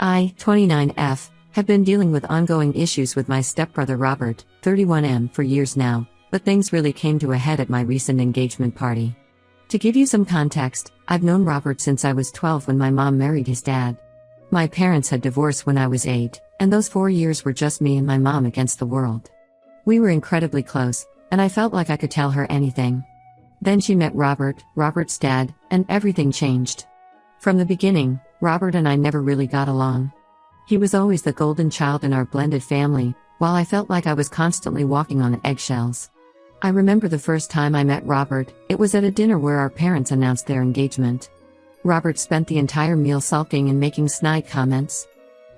I, 29F, have been dealing with ongoing issues with my stepbrother Robert, 31M, for years now, but things really came to a head at my recent engagement party. To give you some context, I've known Robert since I was 12 when my mom married his dad. My parents had divorced when I was 8, and those 4 years were just me and my mom against the world. We were incredibly close, and I felt like I could tell her anything. Then she met Robert's dad, and everything changed. From the beginning, Robert and I never really got along. He was always the golden child in our blended family, while I felt like I was constantly walking on eggshells. I remember the first time I met Robert, it was at a dinner where our parents announced their engagement. Robert spent the entire meal sulking and making snide comments.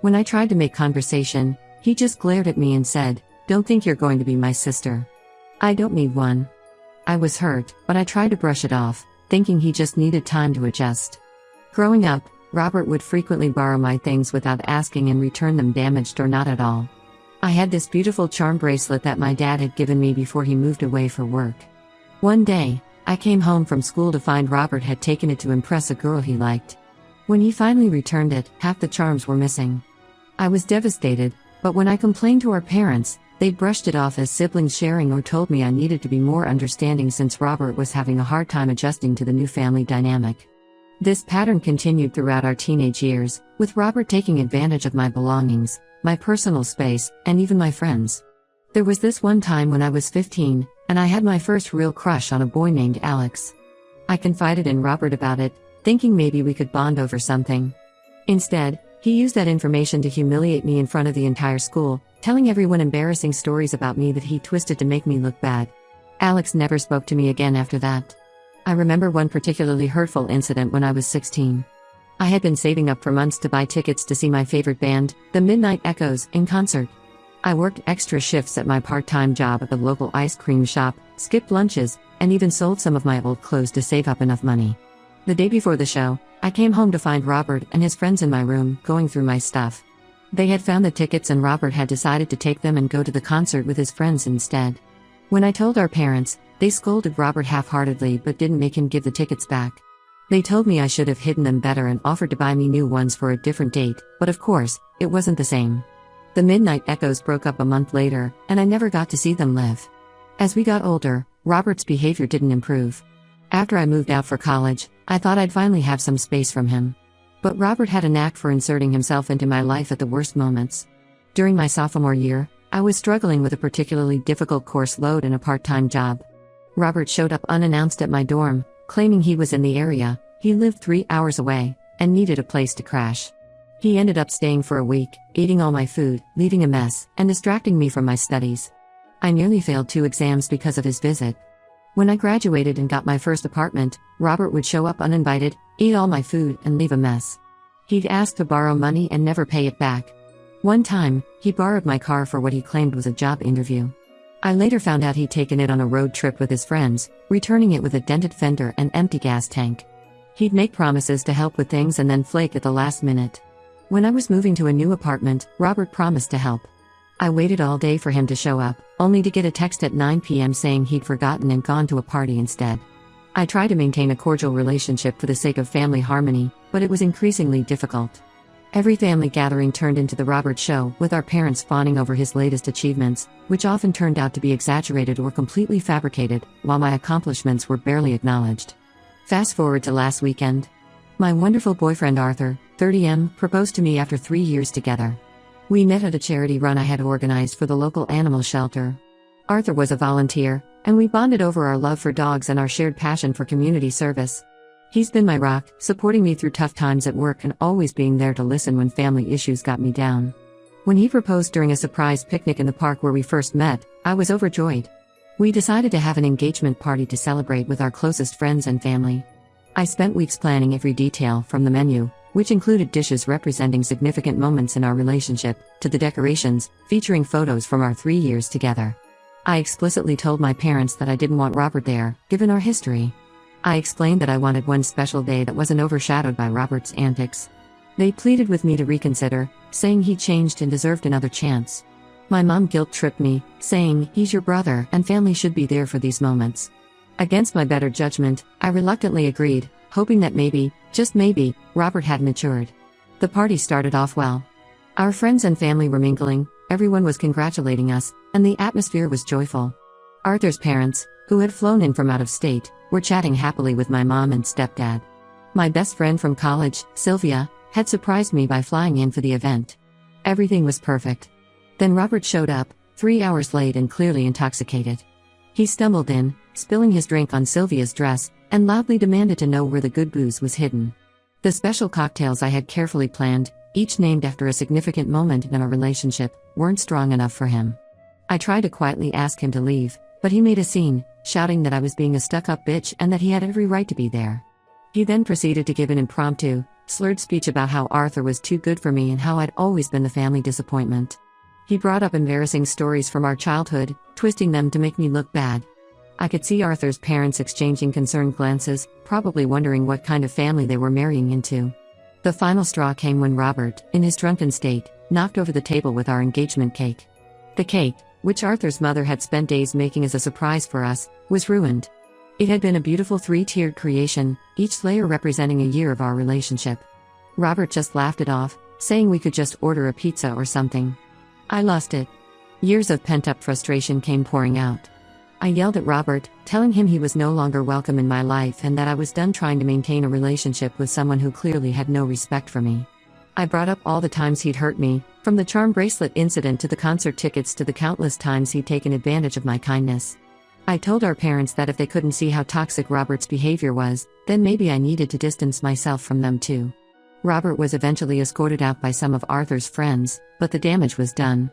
When I tried to make conversation, he just glared at me and said, "Don't think you're going to be my sister. I don't need one." I was hurt, but I tried to brush it off, thinking he just needed time to adjust. Growing up, Robert would frequently borrow my things without asking and return them damaged or not at all. I had this beautiful charm bracelet that my dad had given me before he moved away for work. One day, I came home from school to find Robert had taken it to impress a girl he liked. When he finally returned it, half the charms were missing. I was devastated, but when I complained to our parents, they brushed it off as siblings sharing or told me I needed to be more understanding since Robert was having a hard time adjusting to the new family dynamic. This pattern continued throughout our teenage years, with Robert taking advantage of my belongings, my personal space, and even my friends. There was this one time when I was 15, and I had my first real crush on a boy named Alex. I confided in Robert about it, thinking maybe we could bond over something. Instead, he used that information to humiliate me in front of the entire school, telling everyone embarrassing stories about me that he twisted to make me look bad. Alex never spoke to me again after that. I remember one particularly hurtful incident when I was 16. I had been saving up for months to buy tickets to see my favorite band, the Midnight Echoes, in concert. I worked extra shifts at my part-time job at the local ice cream shop, skipped lunches, and even sold some of my old clothes to save up enough money. The day before the show, I came home to find Robert and his friends in my room, going through my stuff. They had found the tickets and Robert had decided to take them and go to the concert with his friends instead. When I told our parents, they scolded Robert half-heartedly but didn't make him give the tickets back. They told me I should have hidden them better and offered to buy me new ones for a different date, but of course, it wasn't the same. The Midnight Echoes broke up a month later, and I never got to see them live. As we got older, Robert's behavior didn't improve. After I moved out for college, I thought I'd finally have some space from him. But Robert had a knack for inserting himself into my life at the worst moments. During my sophomore year, I was struggling with a particularly difficult course load and a part-time job. Robert showed up unannounced at my dorm, claiming he was in the area. He lived 3 hours away, and needed a place to crash. He ended up staying for a week, eating all my food, leaving a mess, and distracting me from my studies. I nearly failed 2 exams because of his visit. When I graduated and got my first apartment, Robert would show up uninvited, eat all my food, and leave a mess. He'd ask to borrow money and never pay it back. One time, he borrowed my car for what he claimed was a job interview. I later found out he'd taken it on a road trip with his friends, returning it with a dented fender and empty gas tank. He'd make promises to help with things and then flake at the last minute. When I was moving to a new apartment, Robert promised to help. I waited all day for him to show up, only to get a text at 9 p.m. saying he'd forgotten and gone to a party instead. I tried to maintain a cordial relationship for the sake of family harmony, but it was increasingly difficult. Every family gathering turned into the Robert show, with our parents fawning over his latest achievements, which often turned out to be exaggerated or completely fabricated, while my accomplishments were barely acknowledged. Fast forward to last weekend. My wonderful boyfriend Arthur, 30M, proposed to me after 3 years together. We met at a charity run I had organized for the local animal shelter. Arthur was a volunteer, and we bonded over our love for dogs and our shared passion for community service. He's been my rock, supporting me through tough times at work and always being there to listen when family issues got me down. When he proposed during a surprise picnic in the park where we first met, I was overjoyed. We decided to have an engagement party to celebrate with our closest friends and family. I spent weeks planning every detail, from the menu, which included dishes representing significant moments in our relationship, to the decorations, featuring photos from our 3 years together. I explicitly told my parents that I didn't want Robert there, given our history. I explained that I wanted one special day that wasn't overshadowed by Robert's antics. They pleaded with me to reconsider, saying he changed and deserved another chance. My mom guilt-tripped me, saying, "He's your brother, and family should be there for these moments." Against my better judgment, I reluctantly agreed, hoping that maybe, just maybe, Robert had matured. The party started off well. Our friends and family were mingling, everyone was congratulating us, and the atmosphere was joyful. Arthur's parents, who had flown in from out of state, were chatting happily with my mom and stepdad. My best friend from college, Sylvia, had surprised me by flying in for the event. Everything was perfect. Then Robert showed up, 3 hours late and clearly intoxicated. He stumbled in, spilling his drink on Sylvia's dress, and loudly demanded to know where the good booze was hidden. The special cocktails I had carefully planned, each named after a significant moment in our relationship, weren't strong enough for him. I tried to quietly ask him to leave, but he made a scene, shouting that I was being a stuck-up bitch and that he had every right to be there. He then proceeded to give an impromptu, slurred speech about how Arthur was too good for me and how I'd always been the family disappointment. He brought up embarrassing stories from our childhood, twisting them to make me look bad. I could see Arthur's parents exchanging concerned glances, probably wondering what kind of family they were marrying into. The final straw came when Robert, in his drunken state, knocked over the table with our engagement cake. The cake, which Arthur's mother had spent days making as a surprise for us, was ruined. It had been a beautiful 3-tiered creation, each layer representing a year of our relationship. Robert just laughed it off, saying we could just order a pizza or something. I lost it. Years of pent-up frustration came pouring out. I yelled at Robert, telling him he was no longer welcome in my life and that I was done trying to maintain a relationship with someone who clearly had no respect for me. I brought up all the times he'd hurt me, from the charm bracelet incident to the concert tickets to the countless times he'd taken advantage of my kindness. I told our parents that if they couldn't see how toxic Robert's behavior was, then maybe I needed to distance myself from them too. Robert was eventually escorted out by some of Arthur's friends, but the damage was done.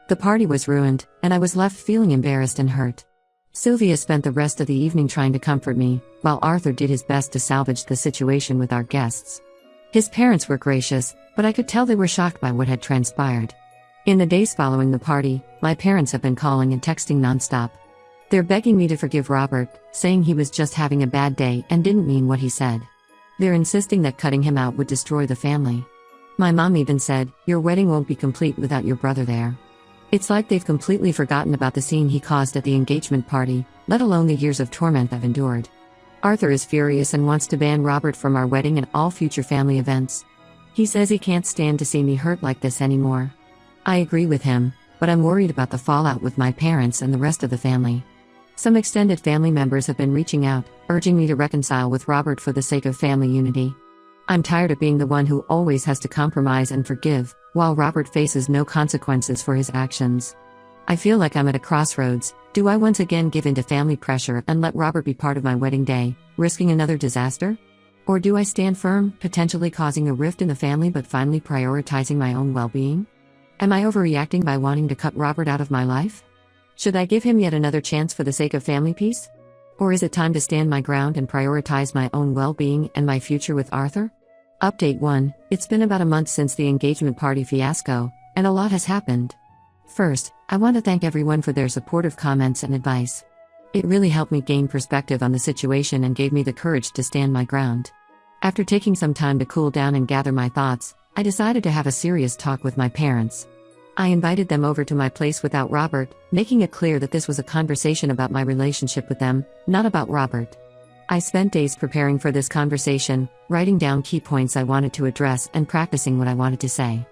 The party was ruined, and I was left feeling embarrassed and hurt. Sylvia spent the rest of the evening trying to comfort me, while Arthur did his best to salvage the situation with our guests. His parents were gracious, but I could tell they were shocked by what had transpired. In the days following the party, my parents have been calling and texting nonstop. They're begging me to forgive Robert, saying he was just having a bad day and didn't mean what he said. They're insisting that cutting him out would destroy the family. My mom even said, "Your wedding won't be complete without your brother there." It's like they've completely forgotten about the scene he caused at the engagement party, let alone the years of torment I've endured. Arthur is furious and wants to ban Robert from our wedding and all future family events. He says he can't stand to see me hurt like this anymore. I agree with him, but I'm worried about the fallout with my parents and the rest of the family. Some extended family members have been reaching out, urging me to reconcile with Robert for the sake of family unity. I'm tired of being the one who always has to compromise and forgive, while Robert faces no consequences for his actions. I feel like I'm at a crossroads. Do I once again give in to family pressure and let Robert be part of my wedding day, risking another disaster? Or do I stand firm, potentially causing a rift in the family but finally prioritizing my own well-being? Am I overreacting by wanting to cut Robert out of my life? Should I give him yet another chance for the sake of family peace? Or is it time to stand my ground and prioritize my own well-being and my future with Arthur? Update 1. It's been about a month since the engagement party fiasco, and a lot has happened. First, I want to thank everyone for their supportive comments and advice. It really helped me gain perspective on the situation and gave me the courage to stand my ground. After taking some time to cool down and gather my thoughts, I decided to have a serious talk with my parents. I invited them over to my place without Robert, making it clear that this was a conversation about my relationship with them, not about Robert. I spent days preparing for this conversation, writing down key points I wanted to address and practicing what I wanted to say.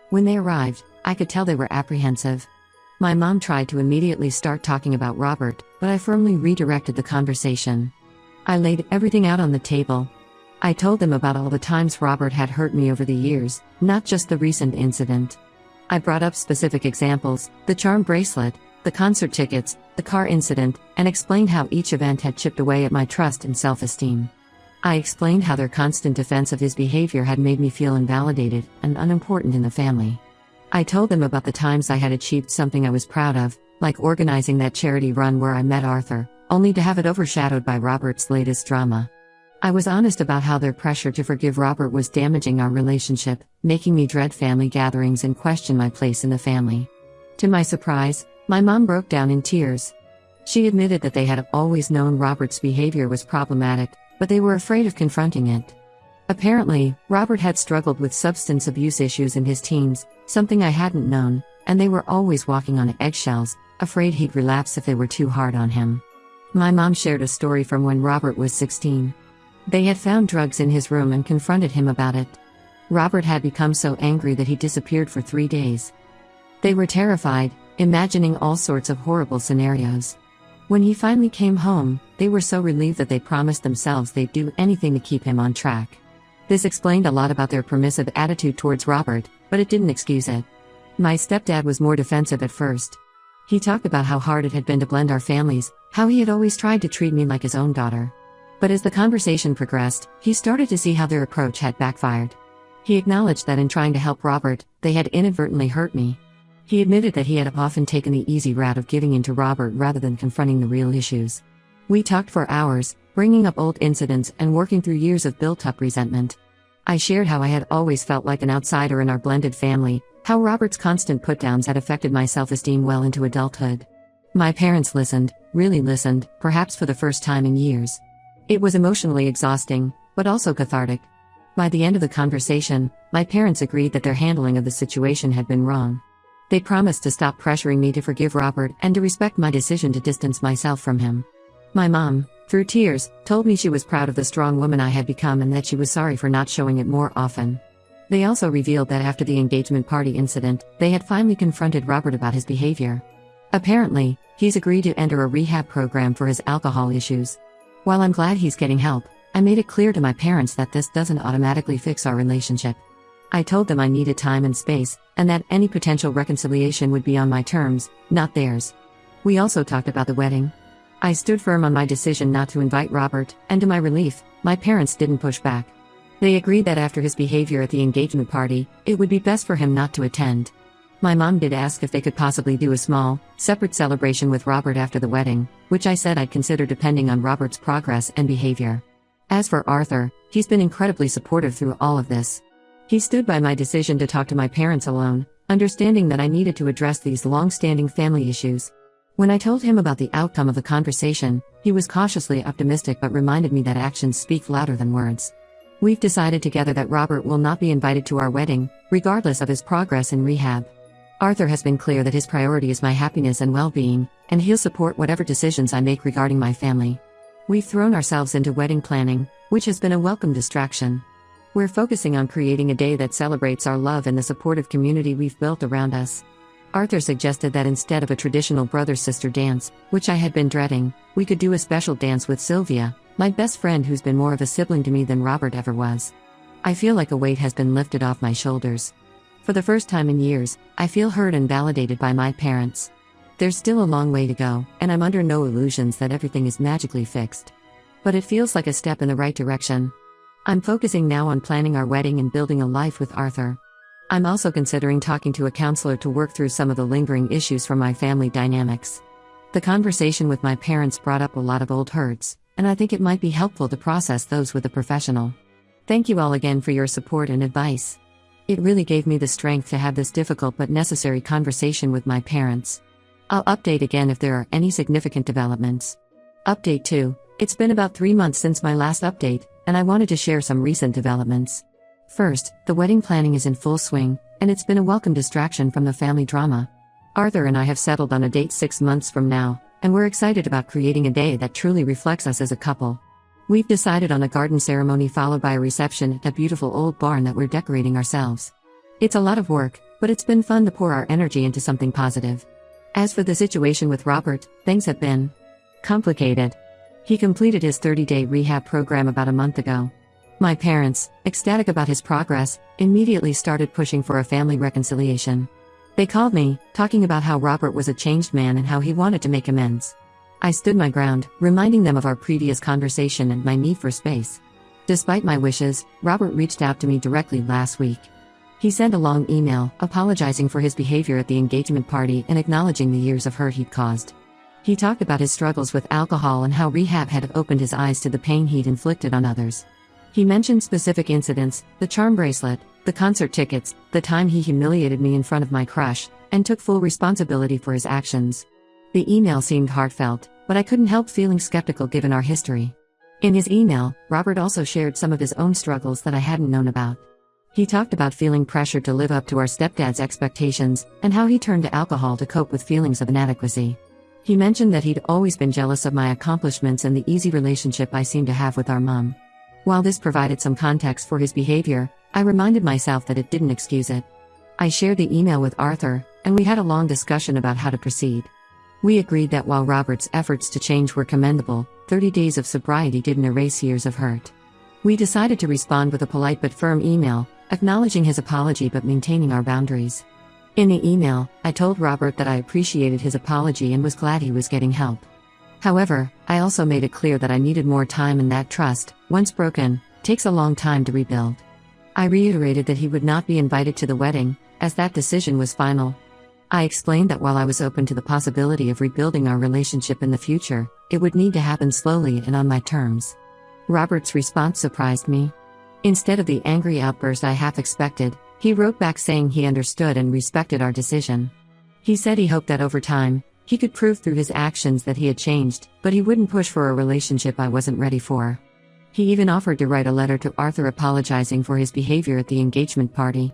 When they arrived, I could tell they were apprehensive. My mom tried to immediately start talking about Robert, but I firmly redirected the conversation. I laid everything out on the table. I told them about all the times Robert had hurt me over the years, not just the recent incident. I brought up specific examples, the charm bracelet, the concert tickets, the car incident, and explained how each event had chipped away at my trust and self-esteem. I explained how their constant defense of his behavior had made me feel invalidated and unimportant in the family. I told them about the times I had achieved something I was proud of, like organizing that charity run where I met Arthur, only to have it overshadowed by Robert's latest drama. I was honest about how their pressure to forgive Robert was damaging our relationship, making me dread family gatherings and question my place in the family. To my surprise, my mom broke down in tears. She admitted that they had always known Robert's behavior was problematic, but they were afraid of confronting it. Apparently, Robert had struggled with substance abuse issues in his teens, something I hadn't known, and they were always walking on eggshells, afraid he'd relapse if they were too hard on him. My mom shared a story from when Robert was 16. They had found drugs in his room and confronted him about it. Robert had become so angry that he disappeared for 3 days. They were terrified, imagining all sorts of horrible scenarios. When he finally came home, they were so relieved that they promised themselves they'd do anything to keep him on track. This explained a lot about their permissive attitude towards Robert, but it didn't excuse it. My stepdad was more defensive at first. He talked about how hard it had been to blend our families, how he had always tried to treat me like his own daughter. But as the conversation progressed, he started to see how their approach had backfired. He acknowledged that in trying to help Robert, they had inadvertently hurt me. He admitted that he had often taken the easy route of giving in to Robert rather than confronting the real issues. We talked for hours, bringing up old incidents and working through years of built-up resentment. I shared how I had always felt like an outsider in our blended family, how Robert's constant put-downs had affected my self-esteem well into adulthood. My parents listened, really listened, perhaps for the first time in years. It was emotionally exhausting, but also cathartic. By the end of the conversation, my parents agreed that their handling of the situation had been wrong. They promised to stop pressuring me to forgive Robert and to respect my decision to distance myself from him. My mom, through tears, told me she was proud of the strong woman I had become and that she was sorry for not showing it more often. They also revealed that after the engagement party incident, they had finally confronted Robert about his behavior. Apparently, he's agreed to enter a rehab program for his alcohol issues. While I'm glad he's getting help, I made it clear to my parents that this doesn't automatically fix our relationship. I told them I needed time and space, and that any potential reconciliation would be on my terms, not theirs. We also talked about the wedding. I stood firm on my decision not to invite Robert, and to my relief, my parents didn't push back. They agreed that after his behavior at the engagement party, it would be best for him not to attend. My mom did ask if they could possibly do a small, separate celebration with Robert after the wedding, which I said I'd consider depending on Robert's progress and behavior. As for Arthur, he's been incredibly supportive through all of this. He stood by my decision to talk to my parents alone, understanding that I needed to address these long-standing family issues. When I told him about the outcome of the conversation, he was cautiously optimistic but reminded me that actions speak louder than words. We've decided together that Robert will not be invited to our wedding, regardless of his progress in rehab. Arthur has been clear that his priority is my happiness and well-being, and he'll support whatever decisions I make regarding my family. We've thrown ourselves into wedding planning, which has been a welcome distraction. We're focusing on creating a day that celebrates our love and the supportive community we've built around us. Arthur suggested that instead of a traditional brother-sister dance, which I had been dreading, we could do a special dance with Sylvia, my best friend who's been more of a sibling to me than Robert ever was. I feel like a weight has been lifted off my shoulders. For the first time in years, I feel heard and validated by my parents. There's still a long way to go, and I'm under no illusions that everything is magically fixed. But it feels like a step in the right direction. I'm focusing now on planning our wedding and building a life with Arthur. I'm also considering talking to a counselor to work through some of the lingering issues from my family dynamics. The conversation with my parents brought up a lot of old hurts, and I think it might be helpful to process those with a professional. Thank you all again for your support and advice. It really gave me the strength to have this difficult but necessary conversation with my parents. I'll update again if there are any significant developments. Update 2. It's been about 3 months since my last update, and I wanted to share some recent developments. First, the wedding planning is in full swing, and it's been a welcome distraction from the family drama. Arthur and I have settled on a date 6 months from now, and we're excited about creating a day that truly reflects us as a couple. We've decided on a garden ceremony followed by a reception at a beautiful old barn that we're decorating ourselves. It's a lot of work, but it's been fun to pour our energy into something positive. As for the situation with Robert, things have been complicated. He completed his 30-day rehab program about a month ago. My parents, ecstatic about his progress, immediately started pushing for a family reconciliation. They called me, talking about how Robert was a changed man and how he wanted to make amends. I stood my ground, reminding them of our previous conversation and my need for space. Despite my wishes, Robert reached out to me directly last week. He sent a long email, apologizing for his behavior at the engagement party and acknowledging the years of hurt he'd caused. He talked about his struggles with alcohol and how rehab had opened his eyes to the pain he'd inflicted on others. He mentioned specific incidents, the charm bracelet, the concert tickets, the time he humiliated me in front of my crush, and took full responsibility for his actions. The email seemed heartfelt, but I couldn't help feeling skeptical given our history. In his email, Robert also shared some of his own struggles that I hadn't known about. He talked about feeling pressured to live up to our stepdad's expectations, and how he turned to alcohol to cope with feelings of inadequacy. He mentioned that he'd always been jealous of my accomplishments and the easy relationship I seemed to have with our mom. While this provided some context for his behavior, I reminded myself that it didn't excuse it. I shared the email with Arthur, and we had a long discussion about how to proceed. We agreed that while Robert's efforts to change were commendable, 30 days of sobriety didn't erase years of hurt. We decided to respond with a polite but firm email, acknowledging his apology but maintaining our boundaries. In the email, I told Robert that I appreciated his apology and was glad he was getting help. However, I also made it clear that I needed more time and that trust, once broken, takes a long time to rebuild. I reiterated that he would not be invited to the wedding, as that decision was final. I explained that while I was open to the possibility of rebuilding our relationship in the future, it would need to happen slowly and on my terms. Robert's response surprised me. Instead of the angry outburst I half expected, he wrote back saying he understood and respected our decision. He said he hoped that over time, he could prove through his actions that he had changed, but he wouldn't push for a relationship I wasn't ready for. He even offered to write a letter to Arthur apologizing for his behavior at the engagement party.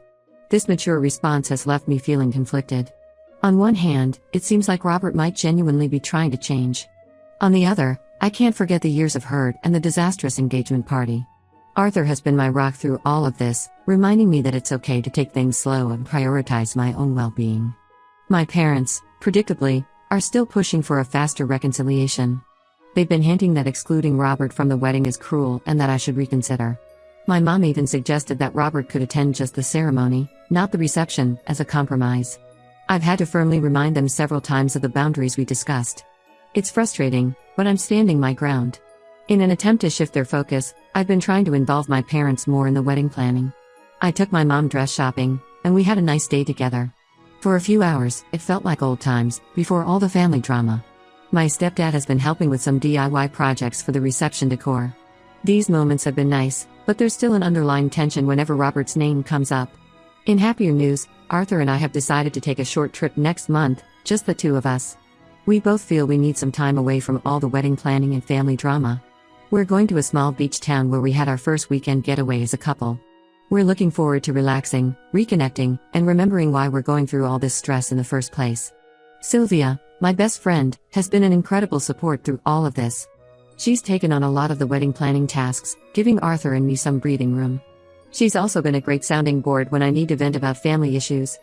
This mature response has left me feeling conflicted. On one hand, it seems like Robert might genuinely be trying to change. On the other, I can't forget the years of hurt and the disastrous engagement party. Arthur has been my rock through all of this, reminding me that it's okay to take things slow and prioritize my own well-being. My parents, predictably, are still pushing for a faster reconciliation. They've been hinting that excluding Robert from the wedding is cruel and that I should reconsider. My mom even suggested that Robert could attend just the ceremony, not the reception, as a compromise. I've had to firmly remind them several times of the boundaries we discussed. It's frustrating, but I'm standing my ground. In an attempt to shift their focus, I've been trying to involve my parents more in the wedding planning. I took my mom dress shopping, and we had a nice day together. For a few hours, it felt like old times, before all the family drama. My stepdad has been helping with some DIY projects for the reception decor. These moments have been nice, but there's still an underlying tension whenever Robert's name comes up. In happier news, Arthur and I have decided to take a short trip next month, just the two of us. We both feel we need some time away from all the wedding planning and family drama. We're going to a small beach town where we had our first weekend getaway as a couple. We're looking forward to relaxing, reconnecting, and remembering why we're going through all this stress in the first place. Sylvia, my best friend, has been an incredible support through all of this. She's taken on a lot of the wedding planning tasks, giving Arthur and me some breathing room. She's also been a great sounding board when I need to vent about family issues.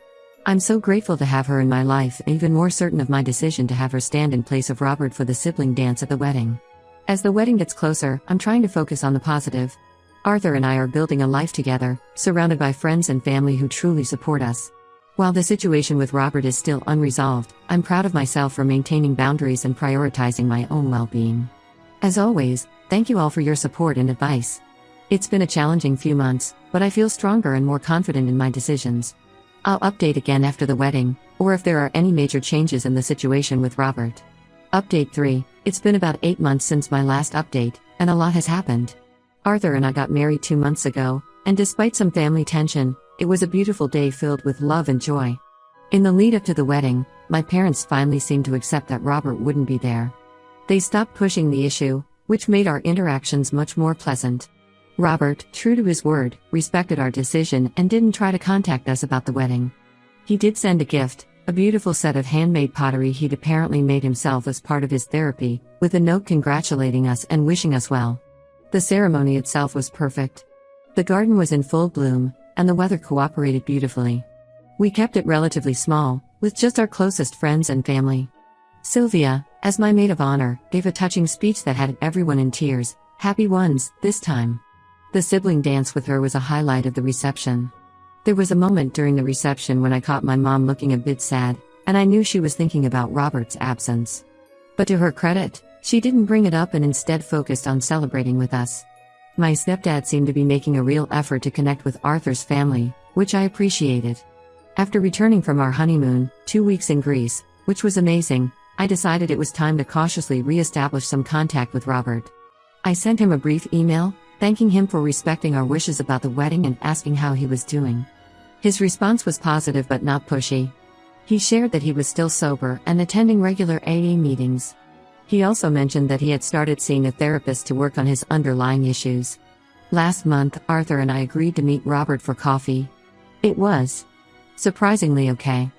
I'm so grateful to have her in my life and even more certain of my decision to have her stand in place of Robert for the sibling dance at the wedding. As the wedding gets closer, I'm trying to focus on the positive. Arthur and I are building a life together, surrounded by friends and family who truly support us. While the situation with Robert is still unresolved, I'm proud of myself for maintaining boundaries and prioritizing my own well-being. As always, thank you all for your support and advice. It's been a challenging few months, but I feel stronger and more confident in my decisions. I'll update again after the wedding, or if there are any major changes in the situation with Robert. Update 3. It's been about 8 months since my last update, and a lot has happened. Arthur and I got married 2 months ago, and despite some family tension, it was a beautiful day filled with love and joy. In the lead-up to the wedding, my parents finally seemed to accept that Robert wouldn't be there. They stopped pushing the issue, which made our interactions much more pleasant. Robert, true to his word, respected our decision and didn't try to contact us about the wedding. He did send a gift, a beautiful set of handmade pottery he'd apparently made himself as part of his therapy, with a note congratulating us and wishing us well. The ceremony itself was perfect. The garden was in full bloom, and the weather cooperated beautifully. We kept it relatively small, with just our closest friends and family. Sylvia, as my maid of honor, gave a touching speech that had everyone in tears, happy ones, this time. The sibling dance with her was a highlight of the reception. There was a moment during the reception when I caught my mom looking a bit sad, and I knew she was thinking about Robert's absence. But to her credit, she didn't bring it up and instead focused on celebrating with us. My stepdad seemed to be making a real effort to connect with Arthur's family, which I appreciated. After returning from our honeymoon, 2 weeks in Greece, which was amazing, I decided it was time to cautiously re-establish some contact with Robert. I sent him a brief email, thanking him for respecting our wishes about the wedding and asking how he was doing. His response was positive but not pushy. He shared that he was still sober and attending regular AA meetings. He also mentioned that he had started seeing a therapist to work on his underlying issues. Last month, Arthur and I agreed to meet Robert for coffee. It was surprisingly okay.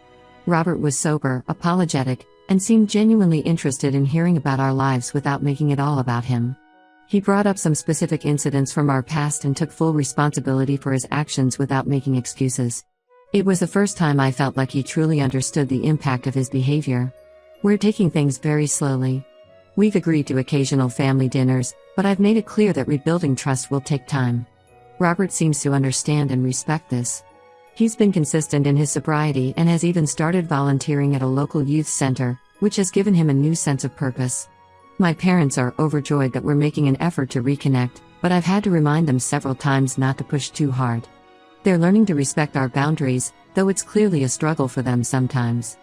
Robert was sober, apologetic, and seemed genuinely interested in hearing about our lives without making it all about him. He brought up some specific incidents from our past and took full responsibility for his actions without making excuses. It was the first time I felt like he truly understood the impact of his behavior. We're taking things very slowly. We've agreed to occasional family dinners, but I've made it clear that rebuilding trust will take time. Robert seems to understand and respect this. He's been consistent in his sobriety and has even started volunteering at a local youth center, which has given him a new sense of purpose. My parents are overjoyed that we're making an effort to reconnect, but I've had to remind them several times not to push too hard. They're learning to respect our boundaries, though it's clearly a struggle for them sometimes.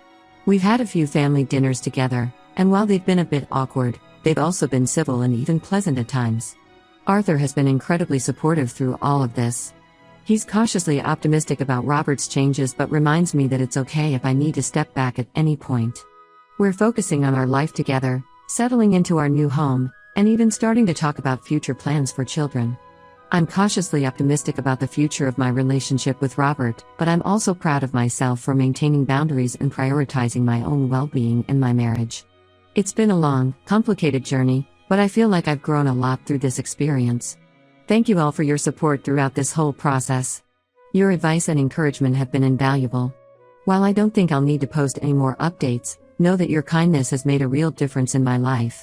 We've had a few family dinners together, and while they've been a bit awkward, they've also been civil and even pleasant at times. Arthur has been incredibly supportive through all of this. He's cautiously optimistic about Robert's changes but reminds me that it's okay if I need to step back at any point. We're focusing on our life together, settling into our new home, and even starting to talk about future plans for children. I'm cautiously optimistic about the future of my relationship with Robert, but I'm also proud of myself for maintaining boundaries and prioritizing my own well-being in my marriage. It's been a long, complicated journey, but I feel like I've grown a lot through this experience. Thank you all for your support throughout this whole process. Your advice and encouragement have been invaluable. While I don't think I'll need to post any more updates, know that your kindness has made a real difference in my life.